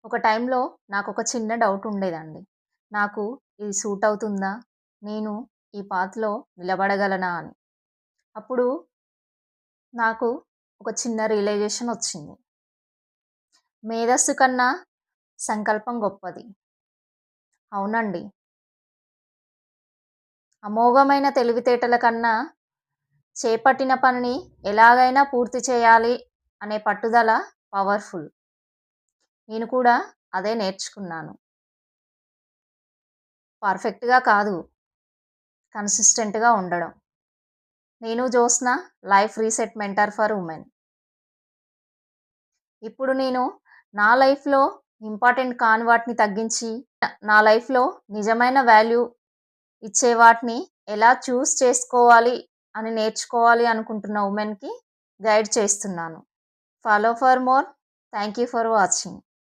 ఒక టైంలో నాకొక చిన్న డౌట్ ఉండేదండి. నాకు ఇది సూట్ అవుతుందా? నేను ఈ పాత్‌లో నిలబడగలనా అని. అప్పుడు నాకు ఒక చిన్న రియలైజేషన్ వచ్చింది. మేధస్సు కన్నా సంకల్పం గొప్పది. అవునండి. అమోఘమైన తెలివితేటల కన్నా చేపట్టిన పనిని ఎలాగైనా పూర్తి చేయాలి అనే పట్టుదల పవర్‌ఫుల్. నేను కూడా అదే నేర్చుకున్నాను. పర్ఫెక్ట్‌గా కాదు, కన్సిస్టెంట్‌గా ఉండడం. నేను Josna life reset mentor for women. ఇప్పుడు నేను నా లైఫ్‌లో ఇంపార్టెంట్ కాని వాటిని తగ్గించి, నా లైఫ్‌లో నిజమైన వాల్యూ ఇచ్చే వాటిని ఎలా చేసుకోవాలి అని నేర్చుకోవాలి అనుకుంటున్న వుమెన్‌కి గైడ్ చేస్తున్నాను. Follow for more. Thank you for watching.